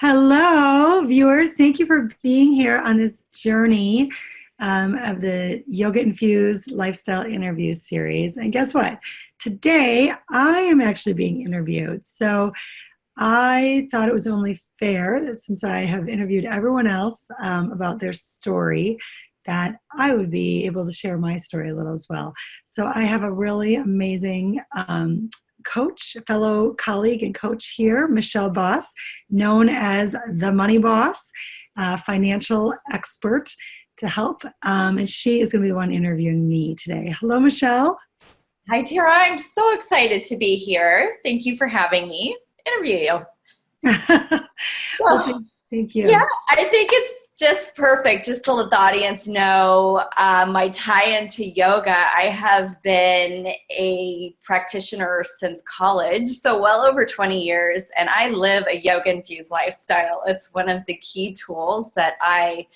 Hello, viewers. Thank you for being here on this journey of the Yoga Infused Lifestyle Interview Series. And guess what? Today, I am actually being interviewed. So I thought it was only fair that since I have interviewed everyone else about their story, that I would be able to share my story a little as well. So I have a really amazing coach, fellow colleague and coach here, Michelle Boss, known as the Money Boss, financial expert to help. And she is going to be the one interviewing me today. Hello, Michelle. Hi, Tara. I'm so excited to be here. Thank you for having me interview you. Well, thank you. Yeah, I think it's just perfect. Just to let the audience know, my tie into yoga, I have been a practitioner since college, so well over 20 years, and I live a yoga-infused lifestyle. It's one of the key tools that I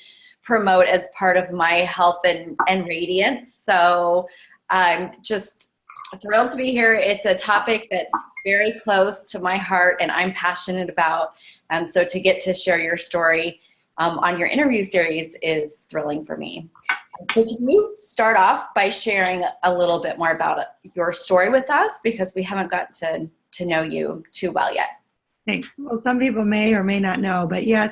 promote as part of my health and radiance. So I'm just thrilled to be here. It's a topic that's very close to my heart and I'm passionate about. So to get to share your story on your interview series is thrilling for me. So can you start off by sharing a little bit more about your story with us, because we haven't gotten to know you too well yet. Thanks. Well, some people may or may not know, but yes,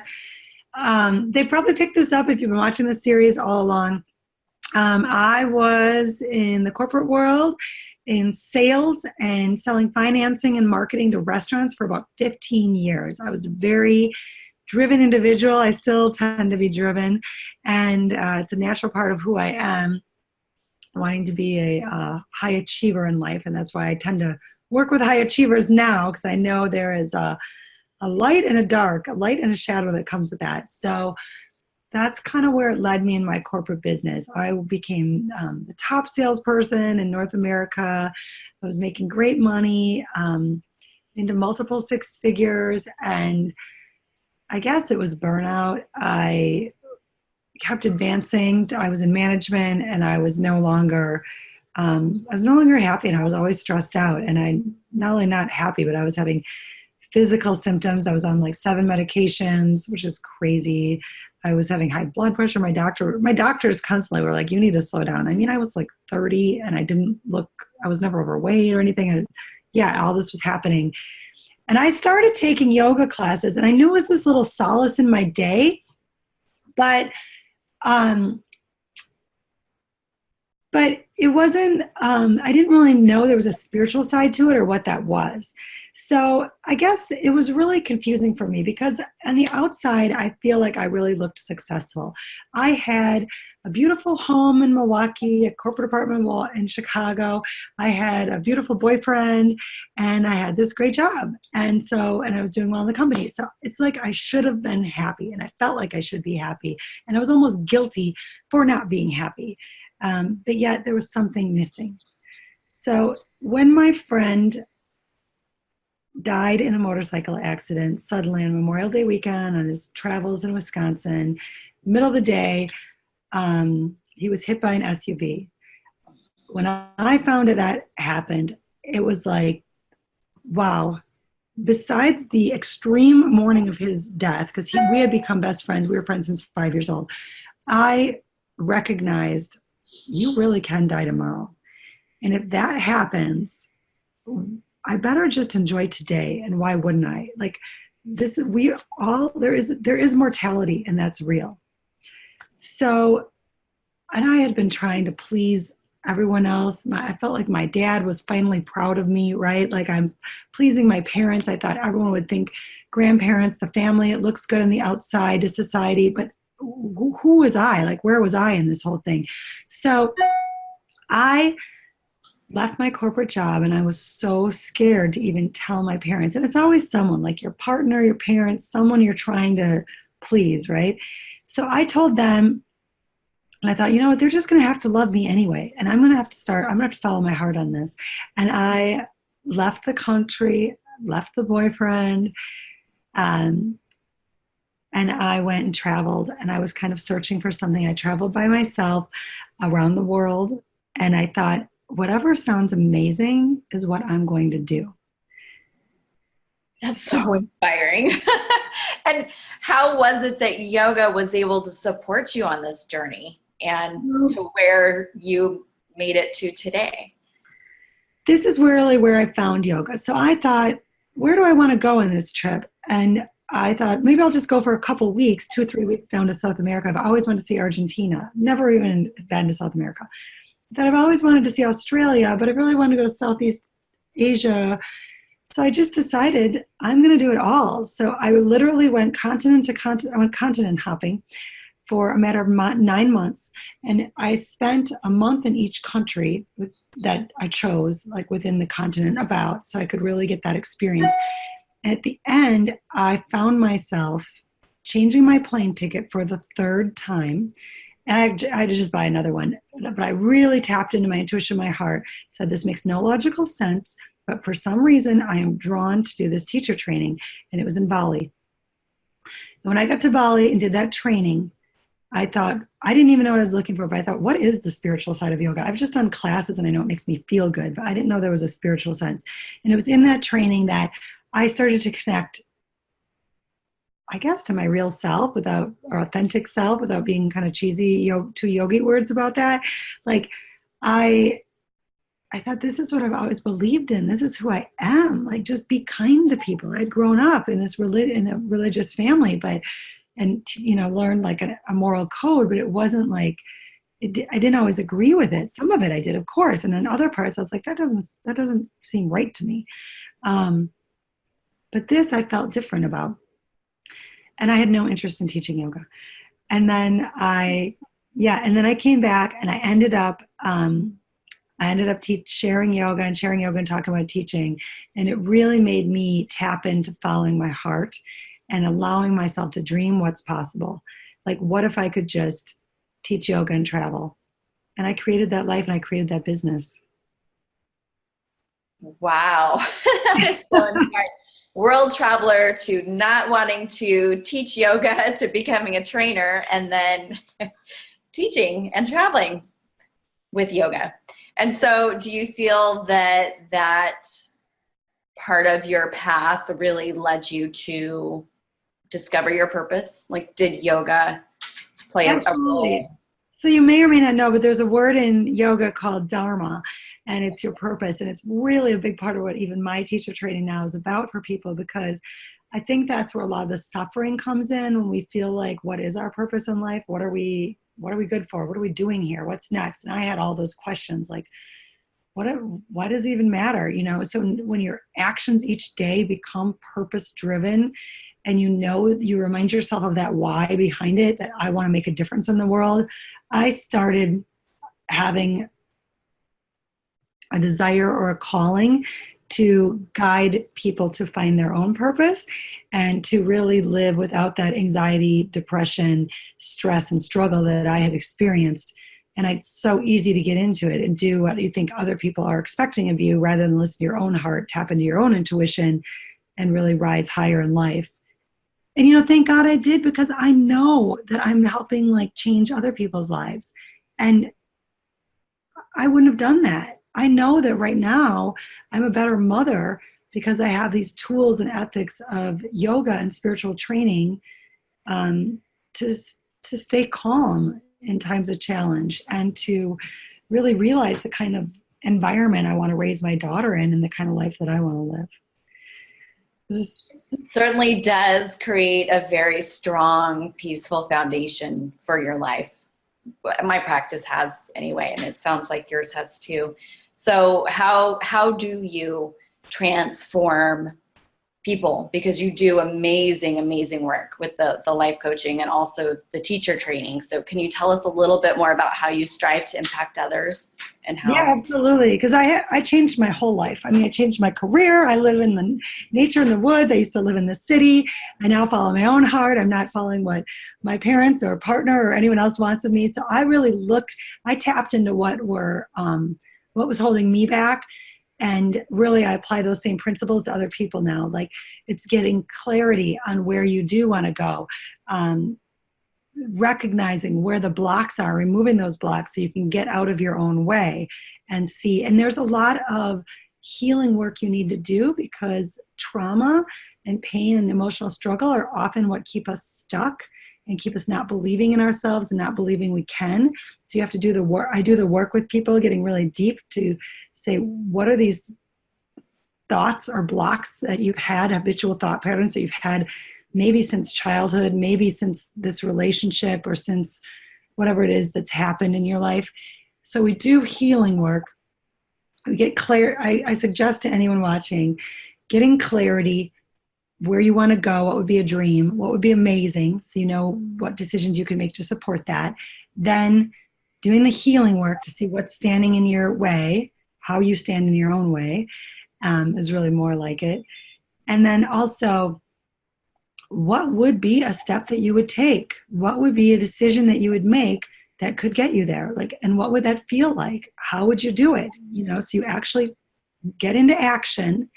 they probably picked this up if you've been watching the series all along. I was in the corporate world in sales and selling financing and marketing to restaurants for about 15 years. I was a very driven individual. I still tend to be driven, and it's a natural part of who I am, wanting to be a high achiever in life, and that's why I tend to work with high achievers now, because I know there is a light and a dark, a light and a shadow that comes with that. So that's kind of where it led me in my corporate business. I became the top salesperson in North America. I was making great money, into multiple six figures, and I guess it was burnout. I kept advancing. I was in management, and I was no longer happy, and I was always stressed out. And I not only not happy, but I was having physical symptoms. I was on like 7 medications, which is crazy. I was having high blood pressure. My doctors constantly were like, you need to slow down. I mean, I was like 30 and I was never overweight or anything. And yeah, all this was happening. And I started taking yoga classes, and I knew it was this little solace in my day, but it wasn't, I didn't really know there was a spiritual side to it or what that was. So I guess it was really confusing for me, because on the outside, I feel like I really looked successful. I had a beautiful home in Milwaukee, a corporate apartment in Chicago. I had a beautiful boyfriend, and I had this great job. And I was doing well in the company. So it's like I should have been happy, and I felt like I should be happy. And I was almost guilty for not being happy. But yet there was something missing. So when my friend died in a motorcycle accident suddenly on Memorial Day weekend on his travels in Wisconsin, middle of the day, he was hit by an SUV. When I found that happened, it was like, wow. Besides the extreme mourning of his death, because we had become best friends, we were friends since 5 years old, I recognized you really can die tomorrow. And if that happens, I better just enjoy today. And why wouldn't I? Like this, there is mortality, and that's real. So, and I had been trying to please everyone else. I felt like my dad was finally proud of me, right? Like I'm pleasing my parents. I thought everyone would think, grandparents, the family, it looks good on the outside to society, but who was I? Like, where was I in this whole thing? So I left my corporate job, and I was so scared to even tell my parents. And it's always someone, like your partner, your parents, someone you're trying to please, right? So I told them, and I thought, you know what, they're just going to have to love me anyway. And I'm going to have to follow my heart on this. And I left the country, left the boyfriend, and I went and traveled, and I was kind of searching for something. I traveled by myself around the world, and I thought, whatever sounds amazing is what I'm going to do. That's so inspiring. And how was it that yoga was able to support you on this journey and to where you made it to today? This is really where I found yoga. So I thought, where do I want to go in this trip? And I thought maybe I'll just go for a couple weeks, 2 or 3 weeks down to South America. I've always wanted to see Argentina, never even been to South America. That I've always wanted to see Australia, but I really wanted to go to Southeast Asia. So I just decided I'm going to do it all. So I literally went continent to continent. I went continent hopping for a matter of 9 months. And I spent a month in each country that I chose, like within the continent about, so I could really get that experience. At the end, I found myself changing my plane ticket for the third time. And I had to just buy another one. But I really tapped into my intuition, my heart, said this makes no logical sense, but for some reason I am drawn to do this teacher training. And it was in Bali. And when I got to Bali and did that training, I thought, I didn't even know what I was looking for, but I thought, what is the spiritual side of yoga? I've just done classes and I know it makes me feel good, but I didn't know there was a spiritual sense. And it was in that training that I started to connect, I guess, to my real self without, or authentic self without being kind of cheesy, two yogi words about that. Like I thought, this is what I've always believed in. This is who I am. Like, just be kind to people. I'd grown up in this in a religious family, but, and learned like a moral code, but it wasn't like, I didn't always agree with it. Some of it I did, of course. And then other parts I was like, that doesn't seem right to me. But this I felt different about. And I had no interest in teaching yoga. And then I came back and I ended up sharing yoga and talking about teaching. And it really made me tap into following my heart and allowing myself to dream what's possible. Like, what if I could just teach yoga and travel? And I created that life and I created that business. Wow. That is so inspiring. World traveler to not wanting to teach yoga to becoming a trainer, and then teaching and traveling with yoga. And so do you feel that that part of your path really led you to discover your purpose? Like, did yoga play a role? So you may or may not know, but there's a word in yoga called dharma, and it's your purpose. And it's really a big part of what even my teacher training now is about for people, because I think that's where a lot of the suffering comes in, when we feel like, what is our purpose in life? What are we good for? What are we doing here? What's next? And I had all those questions like, what does it even matter? So when your actions each day become purpose driven, and you remind yourself of that why behind it, that I want to make a difference in the world, I started having a desire or a calling to guide people to find their own purpose and to really live without that anxiety, depression, stress, and struggle that I had experienced. And it's so easy to get into it and do what you think other people are expecting of you, rather than listen to your own heart, tap into your own intuition, and really rise higher in life. And thank God I did, because I know that I'm helping change other people's lives. And I wouldn't have done that. I know that right now I'm a better mother because I have these tools and ethics of yoga and spiritual training to stay calm in times of challenge, and to really realize the kind of environment I want to raise my daughter in, and the kind of life that I want to live. It certainly does create a very strong, peaceful foundation for your life. My practice has anyway, and it sounds like yours has too. So how do you transform people? Because you do amazing, amazing work with the life coaching and also the teacher training. So can you tell us a little bit more about how you strive to impact others and how? Yeah, absolutely. Because I changed my whole life. I mean, I changed my career. I live in the nature in the woods. I used to live in the city. I now follow my own heart. I'm not following what my parents or partner or anyone else wants of me. So I really I tapped into what was holding me back. And really, I apply those same principles to other people now. Like, it's getting clarity on where you do want to go, recognizing where the blocks are, removing those blocks so you can get out of your own way and see. And there's a lot of healing work you need to do, because trauma and pain and emotional struggle are often what keep us stuck and keep us not believing in ourselves and not believing we can. So you have to do the work. I do the work with people, getting really deep to say, what are these thoughts or blocks that you've had, habitual thought patterns that you've had maybe since childhood, maybe since this relationship, or since whatever it is that's happened in your life. So we do healing work. We get clear. I suggest to anyone watching, getting clarity where you want to go, what would be a dream, what would be amazing, so you know what decisions you can make to support that. Then doing the healing work to see what's standing in your way, how you stand in your own way, is really more like it. And then also, what would be a step that you would take? What would be a decision that you would make that could get you there? Like, and what would that feel like? How would you do it? You know, so you actually get into action,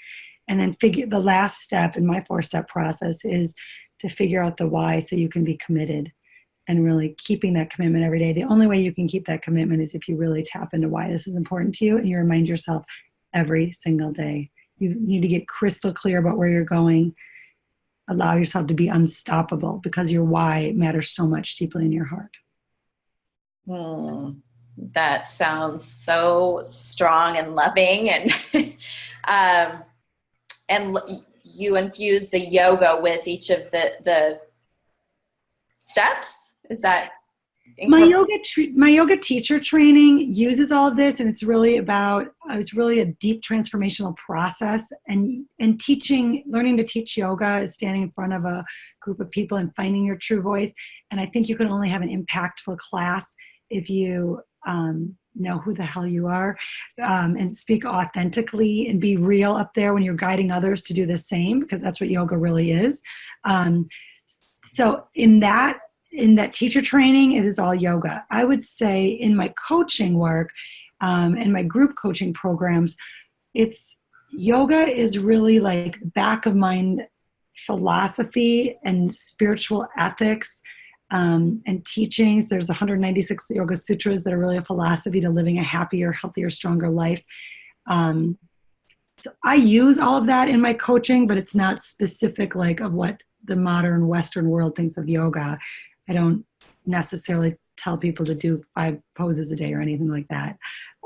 and then figure the last step in my 4-step process is to figure out the why, so you can be committed and really keeping that commitment every day. The only way you can keep that commitment is if you really tap into why this is important to you, and you remind yourself every single day. You need to get crystal clear about where you're going. Allow yourself to be unstoppable, because your why matters so much deeply in your heart. That sounds so strong and loving, and you infuse the yoga with each of the steps. Is that my yoga teacher training uses all of this, and it's really a deep transformational process. And learning to teach yoga is standing in front of a group of people and finding your true voice. And I think you can only have an impactful class if you know who the hell you are, and speak authentically and be real up there when you're guiding others to do the same, because that's what yoga really is. So in that teacher training, it is all yoga. I would say in my coaching work, and my group coaching programs, yoga is really like back of mind philosophy and spiritual ethics, and teachings. There's 196 Yoga Sutras that are really a philosophy to living a happier, healthier, stronger life. So I use all of that in my coaching, but it's not specific like of what the modern Western world thinks of yoga. I don't necessarily tell people to do 5 poses a day or anything like that.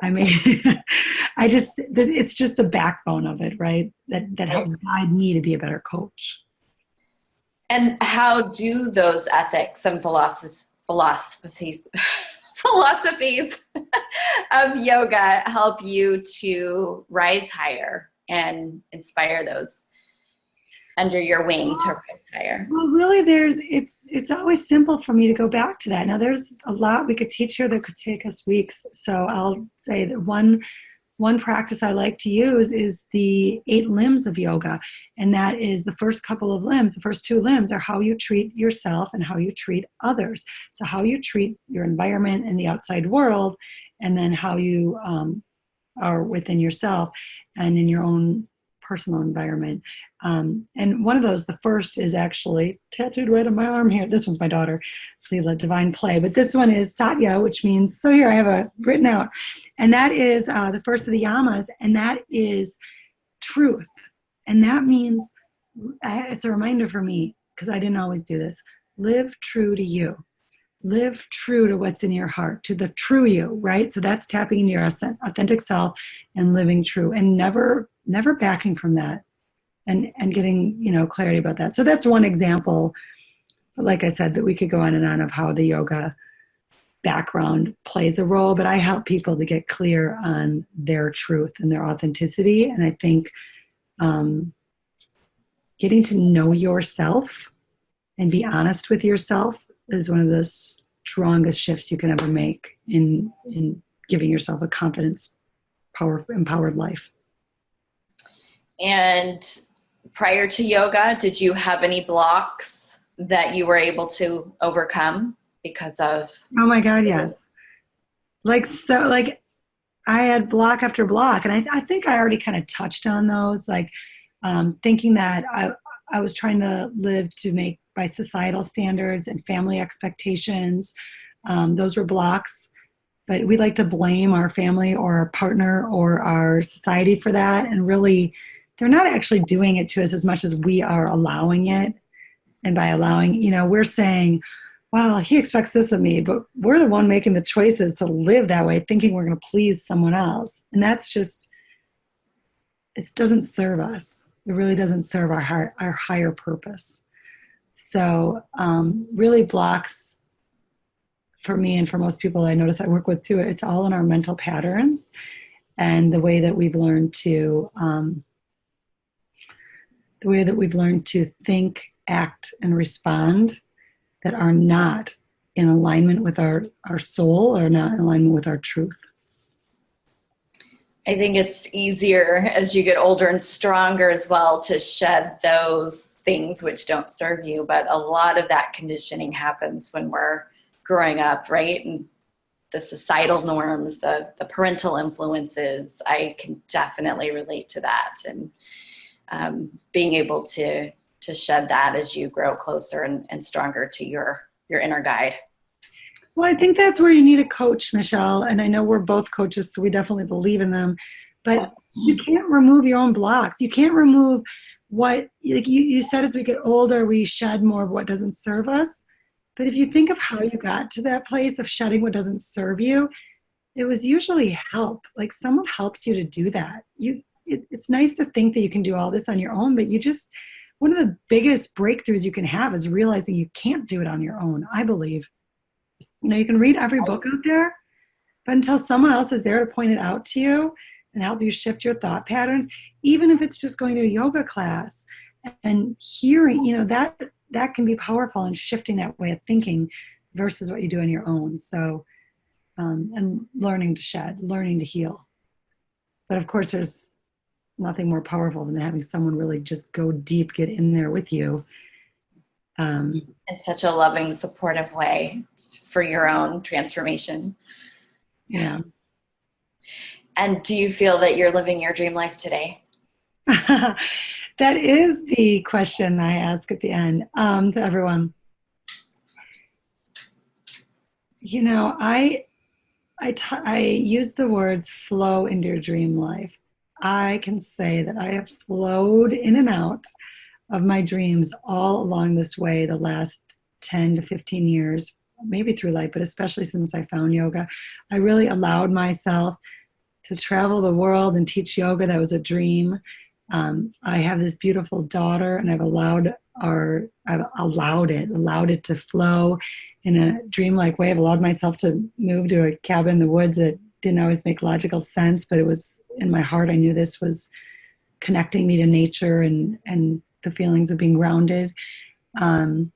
I mean, it's just the backbone of it, right? That helps guide me to be a better coach. And how do those ethics and philosophies of yoga help you to rise higher and inspire those under your wing to rise higher? Well, really, it's always simple for me to go back to that. Now, there's a lot we could teach here that could take us weeks. So I'll say that one practice I like to use is the 8 limbs of yoga. And that is the first couple of limbs. The first 2 limbs are how you treat yourself and how you treat others. So how you treat your environment and the outside world, and then how you are within yourself and in your own personal environment. And one of those, the first, is actually tattooed right on my arm here. This one's my daughter, Leela, Divine Play. But this one is Satya, which means, so here I have it written out. And that is the first of the yamas, and that is truth. And that means, it's a reminder for me, because I didn't always do this, live true to you. Live true to what's in your heart, to the true you, right? So that's tapping into your authentic self and living true, and never backing from that, and getting, clarity about that. So that's one example, like I said, that we could go on and on of how the yoga background plays a role, but I help people to get clear on their truth and their authenticity. And I think getting to know yourself and be honest with yourself is one of the strongest shifts you can ever make in giving yourself a confidence, empowered life. And prior to yoga, did you have any blocks that you were able to overcome because of? Oh my God, yes. I had block after block, and I think I already kind of touched on those, thinking that I was trying to live to make by societal standards and family expectations. Those were blocks. but we like to blame our family or our partner or our society for that. And really, they're not actually doing it to us as much as we are allowing it. And by allowing, we're saying, well, he expects this of me, but we're the one making the choices to live that way, thinking we're going to please someone else. And that's just, it doesn't serve us. It really doesn't serve our higher purpose. So really blocks for me and for most people I notice I work with too, it's all in our mental patterns and the way that we've learned to think, act, and respond that are not in alignment with our soul or not in alignment with our truth. I think it's easier as you get older and stronger as well to shed those things which don't serve you. But a lot of that conditioning happens when we're growing up, right? And the societal norms, the parental influences, I can definitely relate to that. And being able to shed that as you grow closer and stronger to your inner guide. Well, I think that's where you need a coach, Michelle. And I know we're both coaches, so we definitely believe in them. But you can't remove your own blocks. You can't remove what, like you said, as we get older, we shed more of what doesn't serve us. But if you think of how you got to that place of shedding what doesn't serve you, it was usually help. Like someone helps you to do that. It's nice to think that you can do all this on your own, but one of the biggest breakthroughs you can have is realizing you can't do it on your own, I believe. You can read every book out there, but until someone else is there to point it out to you and help you shift your thought patterns, even if it's just going to a yoga class and hearing, that can be powerful in shifting that way of thinking versus what you do on your own. So, and learning to shed, learning to heal. But of course, there's nothing more powerful than having someone really just go deep, get in there with you. In such a loving, supportive way for your own transformation. Yeah. And do you feel that you're living your dream life today? That is the question I ask at the end to everyone. I use the words flow into your dream life. I can say that I have flowed in and out of my dreams all along this way the last 10 to 15 years, maybe through life, but especially since I found yoga. I really allowed myself to travel the world and teach yoga. That was a dream. I have this beautiful daughter, and I've allowed it to flow in a dreamlike way. I've allowed myself to move to a cabin in the woods that didn't always make logical sense, but it was in my heart. I knew this was connecting me to nature and the feelings of being grounded. In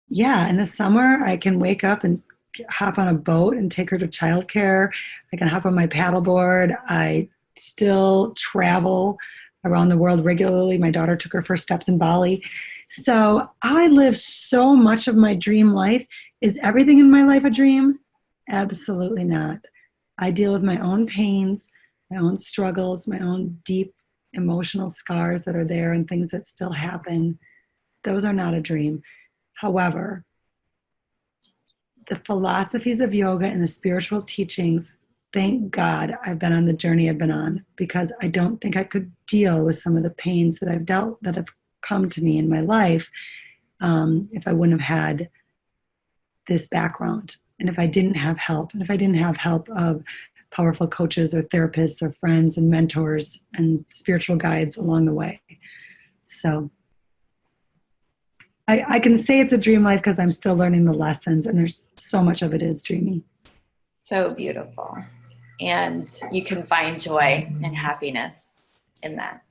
the summer, I can wake up and hop on a boat and take her to childcare. I can hop on my paddleboard. I still travel around the world regularly. My daughter took her first steps in Bali. So I live so much of my dream life. Is everything in my life a dream? Absolutely not. I deal with my own pains, my own struggles, my own deep emotional scars that are there and things that still happen. Those are not a dream. However, the philosophies of yoga and the spiritual teachings, thank God I've been on the journey I've been on, because I don't think I could deal with some of the pains that that have come to me in my life if I wouldn't have had this background, and if I didn't have help, and if I didn't have help of powerful coaches or therapists or friends and mentors and spiritual guides along the way. So I can say it's a dream life because I'm still learning the lessons, and there's so much of it is dreamy. So beautiful. And you can find joy and happiness in that.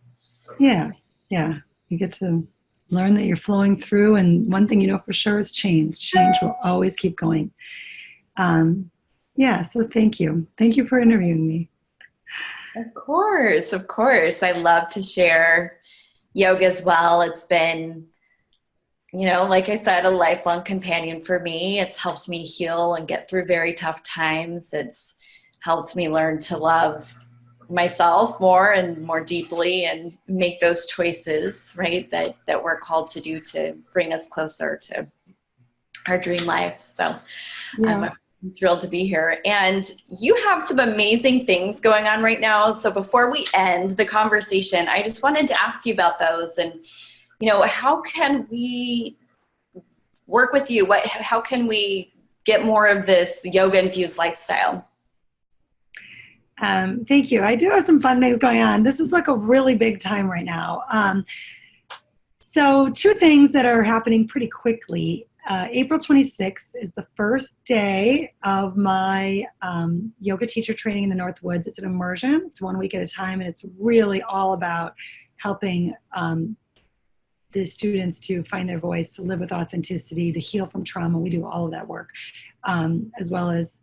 Yeah. You get to learn that you're flowing through, and one thing you know for sure is change. Change will always keep going. So thank you. Thank you for interviewing me. Of course. I love to share yoga as well. It's been, like I said, a lifelong companion for me. It's helped me heal and get through very tough times. It's helped me learn to love myself more and more deeply and make those choices, right, that we're called to do to bring us closer to our dream life. So Yeah. I'm thrilled to be here. And you have some amazing things going on right now. So before we end the conversation, I just wanted to ask you about those and, how can we work with you? How can we get more of this yoga infused lifestyle? Thank you. I do have some fun things going on. This is like a really big time right now. So two things that are happening pretty quickly. April 26th is the first day of my yoga teacher training in the Northwoods. It's an immersion. It's 1 week at a time, and it's really all about helping the students to find their voice, to live with authenticity, to heal from trauma. We do all of that work, as well as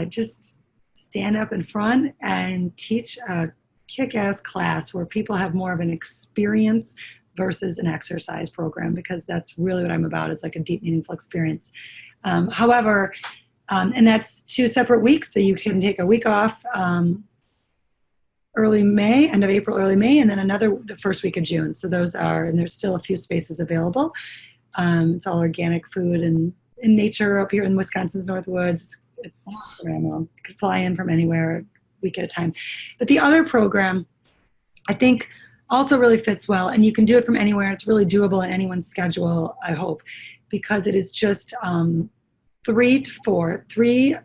just stand up in front and teach a kick-ass class where people have more of an experience versus an exercise program, because that's really what I'm about. It's like a deep, meaningful experience. However, and that's 2 separate weeks, so you can take a week off early May, end of April, early May, and then another the first week of June. So those are, and there's still a few spaces available. It's all organic food and in nature up here in Wisconsin's Northwoods. It's phenomenal. You could fly in from anywhere, a week at a time. But the other program, I think, also really fits well, and you can do it from anywhere. It's really doable in anyone's schedule, I hope, because it is just 3 to 4, 3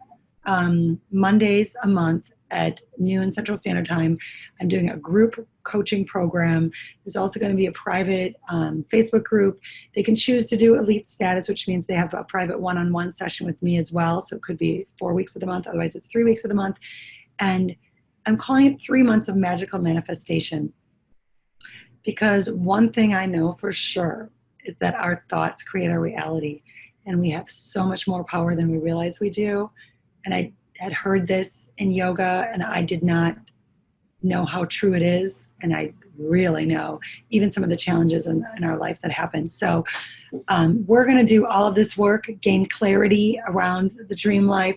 Mondays a month at noon Central Standard Time. I'm doing a group coaching program. There's also going to be a private Facebook group. They can choose to do elite status, which means they have a private one-on-one session with me as well. So it could be 4 weeks of the month. Otherwise, it's 3 weeks of the month. And I'm calling it 3 months of magical manifestation, because one thing I know for sure is that our thoughts create our reality, and we have so much more power than we realize we do. And I had heard this in yoga, and I did not know how true it is, and I really know even some of the challenges in our life that happen. So we're going to do all of this work, gain clarity around the dream life,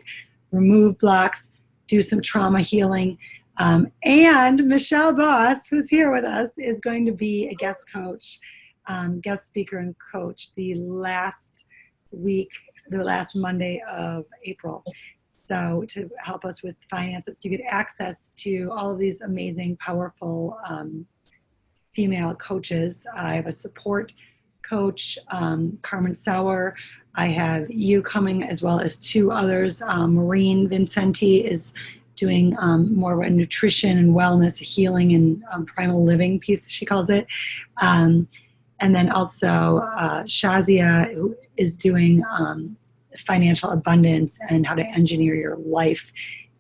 remove blocks, do some trauma healing. And Michelle Boss, who's here with us, is going to be a guest coach, guest speaker and coach the last Monday of April. So to help us with finances, you get access to all of these amazing, powerful female coaches. I have a support coach, Carmen Sauer. I have you coming, as well as 2 others. Maureen Vincenti is doing more of a nutrition and wellness, healing, and primal living piece, she calls it. And then also Shazia, who is doing financial abundance and how to engineer your life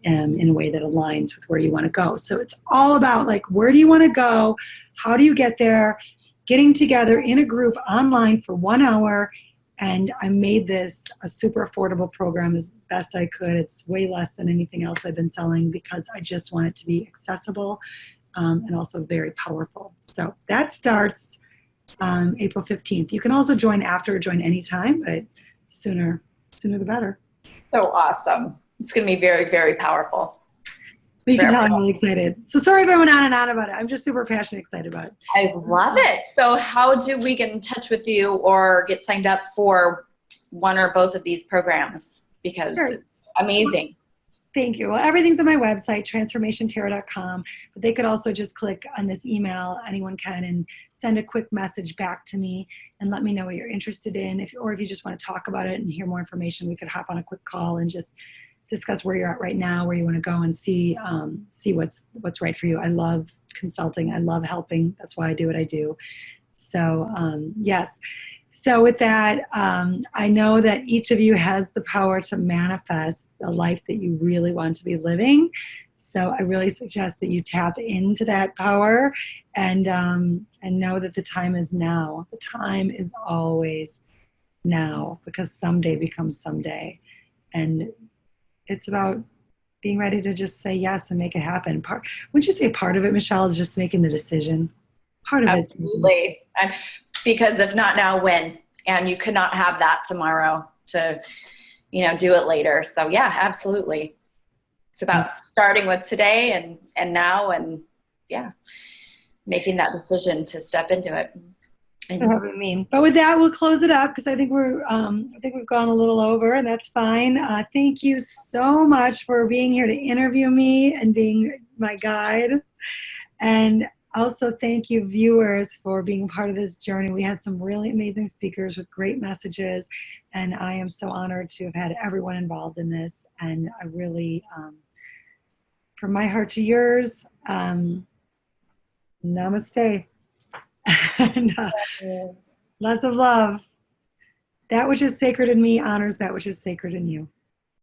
in a way that aligns with where you want to go. So it's all about, like, where do you want to go? How do you get there? Getting together in a group online for 1 hour. And I made this a super affordable program as best I could. It's way less than anything else I've been selling, because I just want it to be accessible and also very powerful. So that starts April 15th. You can also join after or join anytime, but sooner the better. So awesome. It's going to be very, very powerful. But you can tell I'm really excited. So sorry if I went on and on about it. I'm just super passionate, excited about it. I love it. So how do we get in touch with you or get signed up for one or both of these programs? Because Sure. It's amazing. Thank you. Well, everything's on my website, transformationtarot.com. But they could also just click on this email, anyone can, and send a quick message back to me and let me know what you're interested in. Or if you just want to talk about it and hear more information, we could hop on a quick call and just discuss where you're at right now, where you want to go, and see what's right for you. I love consulting. I love helping. That's why I do what I do. So yes. So with that, I know that each of you has the power to manifest the life that you really want to be living. So I really suggest that you tap into that power and know that the time is now. The time is always now, because someday becomes someday. And it's about being ready to just say yes and make it happen. Wouldn't you say part of it, Michelle, is just making the decision? Part of it. Absolutely. Because if not now, when? And you could not have that tomorrow to, do it later. So yeah, absolutely. It's about starting with today and now, and yeah, making that decision to step into it. for having me. But with that, we'll close it up because I think we've gone a little over, and that's fine. Thank you so much for being here to interview me and being my guide. And also thank you, viewers, for being part of this journey. We had some really amazing speakers with great messages, and I am so honored to have had everyone involved in this. And I really, from my heart to yours, namaste. And lots of love. That which is sacred in me honors that which is sacred in you.